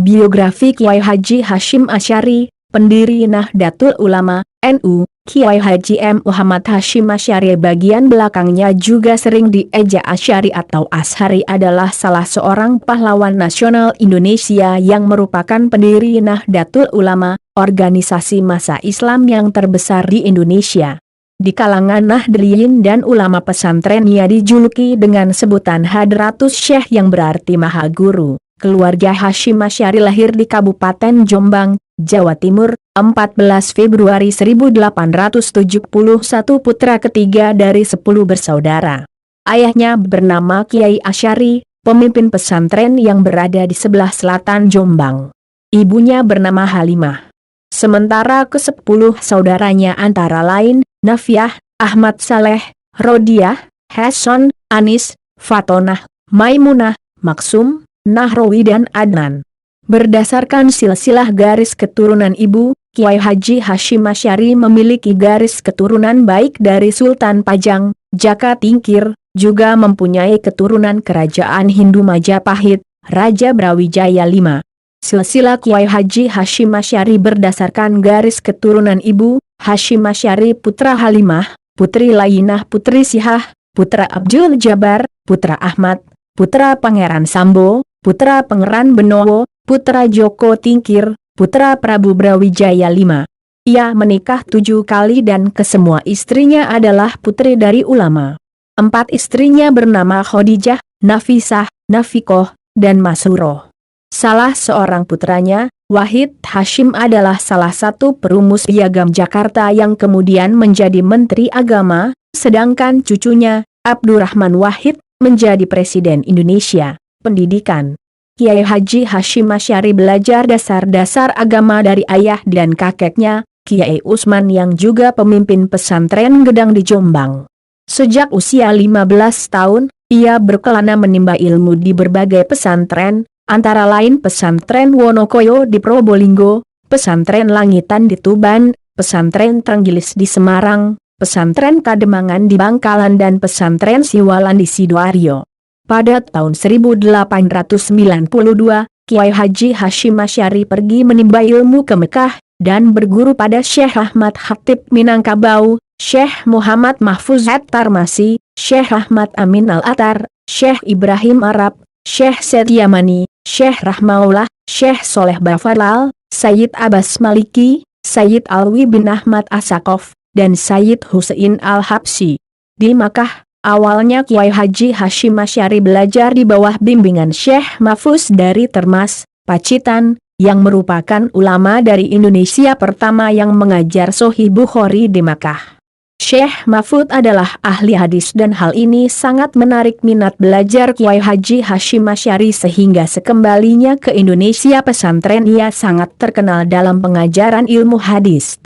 Biografi Kiai Haji Hashim Asy'ari, pendiri Nahdlatul Ulama, NU, Kiai Haji M. Muhammad Hashim Asy'ari bagian belakangnya juga sering diejek Asy'ari atau Ashari adalah salah seorang pahlawan nasional Indonesia yang merupakan pendiri Nahdlatul Ulama, organisasi massa Islam yang terbesar di Indonesia. Di kalangan Nahdliyin dan ulama pesantren ia dijuluki dengan sebutan Hadratus Syekh yang berarti Maha Guru. Keluarga Hashim Asy'ari lahir di Kabupaten Jombang, Jawa Timur, 14 Februari 1871, putra ketiga dari 10 bersaudara. Ayahnya bernama Kiai Asy'ari, pemimpin pesantren yang berada di sebelah selatan Jombang. Ibunya bernama Halimah. Sementara ke-10 saudaranya antara lain, Nafiah, Ahmad Saleh, Rodiah, Hasan, Anis, Fatonah, Maimunah, Maksum, Nahrawi dan Adnan. Berdasarkan silsilah garis keturunan ibu, Kiai Haji Hashim Asy'ari memiliki garis keturunan baik dari Sultan Pajang, Jaka Tingkir, juga mempunyai keturunan kerajaan Hindu Majapahit, Raja Brawijaya V. Silsilah Kiai Haji Hashim Asy'ari berdasarkan garis keturunan ibu, Hashim Asy'ari putra Halimah, putri Lainah putri Sihah, putra Abdul Jabbar, putra Ahmad, putra Pangeran Sambo, putra Pangeran Benowo, putra Joko Tingkir, putra Prabu Brawijaya V. Ia menikah 7 kali dan kesemua istrinya adalah putri dari ulama. 4 istrinya bernama Khadijah, Nafisah, Nafikoh, dan Masuroh. Salah seorang putranya, Wahid Hashim adalah salah satu perumus piagam Jakarta yang kemudian menjadi Menteri Agama, sedangkan cucunya, Abdurrahman Wahid, menjadi Presiden Indonesia. Pendidikan. Kiai Haji Hashim Asy'ari belajar dasar-dasar agama dari ayah dan kakeknya, Kiai Usman yang juga pemimpin pesantren Gedang di Jombang. Sejak usia 15 tahun, ia berkelana menimba ilmu di berbagai pesantren, antara lain pesantren Wonokoyo di Probolinggo, pesantren Langitan di Tuban, pesantren Trenggilis di Semarang, pesantren Kademangan di Bangkalan dan pesantren Siwalan di Sidoarjo. Pada tahun 1892, Kiai Haji Hashim Asy'ari pergi menimba ilmu ke Mekah, dan berguru pada Syekh Ahmad Khatib Minangkabau, Syekh Muhammad Mahfuz At-Tarmasi, Syekh Ahmad Amin Al-Attar, Syekh Ibrahim Arab, Syekh Setyamani, Syekh Rahmaullah, Syekh Soleh Bafalal, Sayyid Abbas Maliki, Sayyid Alwi bin Ahmad Asakov, dan Sayyid Husain Al-Habsyi. Di Makkah, awalnya Kiai Haji Hashim Asy'ari belajar di bawah bimbingan Syekh Mahfuz dari Termas, Pacitan, yang merupakan ulama dari Indonesia pertama yang mengajar Sahih Bukhari di Makkah. Syekh Mahfuz adalah ahli hadis dan hal ini sangat menarik minat belajar Kiai Haji Hashim Asy'ari sehingga sekembalinya ke Indonesia pesantren ia sangat terkenal dalam pengajaran ilmu hadis.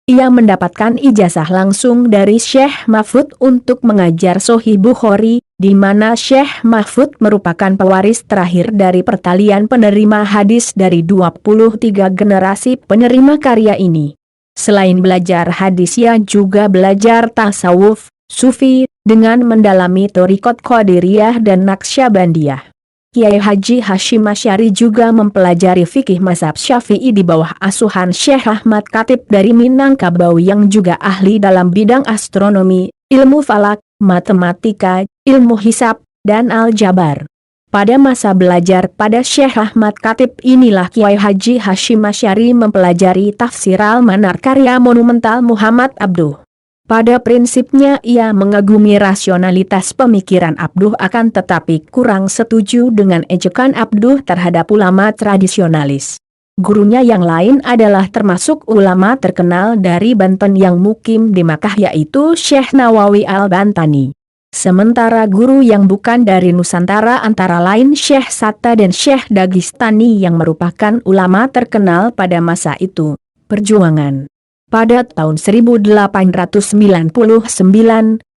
Ia mendapatkan ijazah langsung dari Syekh Mahfuz untuk mengajar Sahih Bukhari, di mana Syekh Mahfuz merupakan pewaris terakhir dari pertalian penerima hadis dari 23 generasi penerima karya ini. Selain belajar hadis ia juga belajar tasawuf, sufi, dengan mendalami thariqat Qadiriyah dan Naqsyabandiyah. Kiai Haji Hashim Asy'ari juga mempelajari fikih mazhab Syafi'i di bawah asuhan Syekh Ahmad Khatib dari Minangkabau yang juga ahli dalam bidang astronomi, ilmu falak, matematika, ilmu hisab, dan aljabar. Pada masa belajar pada Syekh Ahmad Khatib inilah Kiai Haji Hashim Asy'ari mempelajari tafsir Al-Manar karya monumental Muhammad Abduh. Pada prinsipnya ia mengagumi rasionalitas pemikiran Abduh akan tetapi kurang setuju dengan ejekan Abduh terhadap ulama tradisionalis. Gurunya yang lain adalah termasuk ulama terkenal dari Banten yang mukim di Makkah yaitu Syekh Nawawi Al-Bantani. Sementara guru yang bukan dari Nusantara antara lain Syekh Satta dan Syekh Dagistani yang merupakan ulama terkenal pada masa itu. Perjuangan. Pada tahun 1899,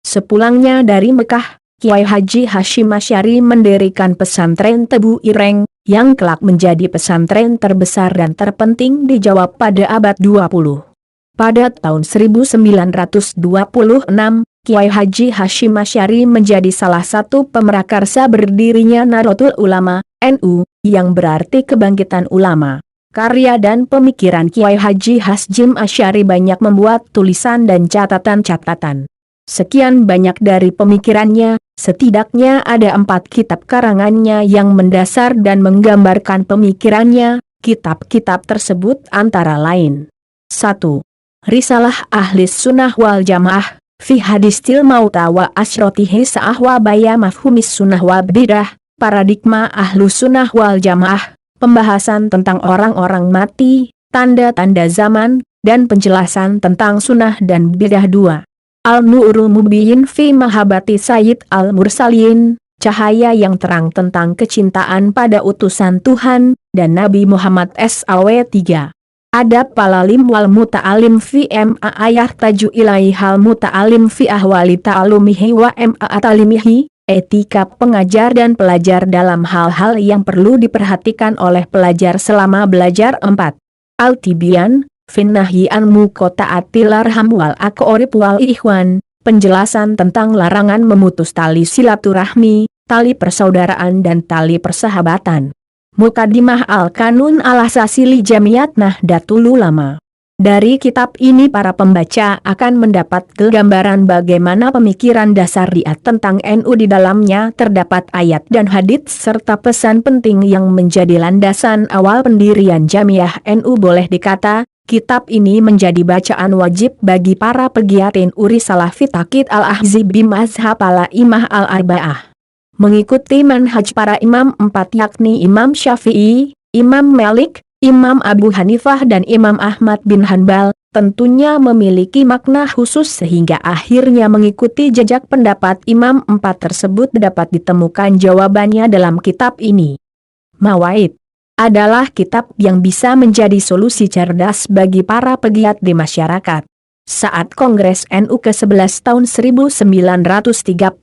sepulangnya dari Mekah, Kiai Haji Hashim Asy'ari mendirikan pesantren Tebu Ireng, yang kelak menjadi pesantren terbesar dan terpenting di Jawa pada abad 20. Pada tahun 1926, Kiai Haji Hashim Asy'ari menjadi salah satu pemrakarsa berdirinya Nahdlatul Ulama, NU, yang berarti kebangkitan ulama. Karya dan pemikiran Kiai Haji Hasyim Asy'ari banyak membuat tulisan dan catatan-catatan. Sekian banyak dari pemikirannya, setidaknya ada 4 kitab karangannya yang mendasar dan menggambarkan pemikirannya. Kitab-kitab tersebut antara lain: 1. Risalah Ahli Sunnah wal Jamaah, fi hadistil mauta wa asrotihi sa'ahwa baya mafhumis sunnah wa bidah, paradigma Ahlu Sunnah wal Jamaah, pembahasan tentang orang-orang mati, tanda-tanda zaman, dan penjelasan tentang sunnah dan bidah. 2. Al-Nurul Mubin fi Mahabati Sayyid Al-Mursalin, cahaya yang terang tentang kecintaan pada utusan Tuhan dan Nabi Muhammad SAW. 3. Adab Palalim wal Muta'alim fi ma ayah taju ilaihal muta'alim fi ahwali ta'alumihi wa ma atalimihi, etika pengajar dan pelajar dalam hal-hal yang perlu diperhatikan oleh pelajar selama belajar. 4. Al-Tibyan Finnahyi an muqata'atil arham wal aqorib wal ikhwan, penjelasan tentang larangan memutus tali silaturahmi, tali persaudaraan dan tali persahabatan. Muqaddimah Al-Kanun al-Asasi li Jamiyat Nahdlatul Ulama. Dari kitab ini para pembaca akan mendapat gambaran bagaimana pemikiran dasar Dia tentang NU. Di dalamnya terdapat ayat dan hadits serta pesan penting yang menjadi landasan awal pendirian Jamiah NU. Boleh dikata, kitab ini menjadi bacaan wajib bagi para pegiat NU Risalah fi Taqid al-Ahzib bimazhab al-Imah al-Arba'ah. Mengikuti manhaj para imam 4 yakni Imam Syafi'i, Imam Malik, Imam Abu Hanifah dan Imam Ahmad bin Hanbal, tentunya memiliki makna khusus sehingga akhirnya mengikuti jejak pendapat Imam 4 tersebut dapat ditemukan jawabannya dalam kitab ini. Mawaid adalah kitab yang bisa menjadi solusi cerdas bagi para pegiat di masyarakat. Saat Kongres NU ke-11 tahun 1935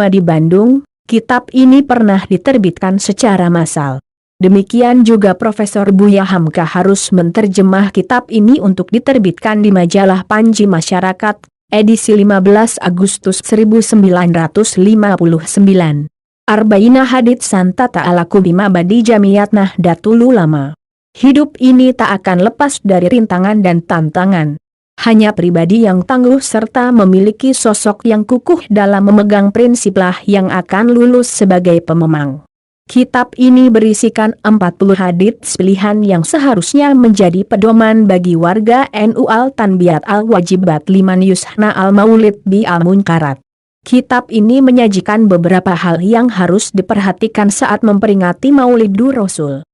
di Bandung, kitab ini pernah diterbitkan secara massal. Demikian juga Profesor Buya Hamka harus menerjemah kitab ini untuk diterbitkan di majalah Panji Masyarakat, edisi 15 Agustus 1959. Arba'ina Hadits Santa Ta'alaku Bima Badi Jamiyat Nahdlatul Ulama. Hidup ini tak akan lepas dari rintangan dan tantangan. Hanya pribadi yang tangguh serta memiliki sosok yang kukuh dalam memegang prinsiplah yang akan lulus sebagai pememang. Kitab ini berisikan 40 hadits pilihan yang seharusnya menjadi pedoman bagi warga NU. Al-Tanbiyat al-Wajibat liman yusna al-Maulid bi al-Munkarat. Kitab ini menyajikan beberapa hal yang harus diperhatikan saat memperingati Maulidur Rasul.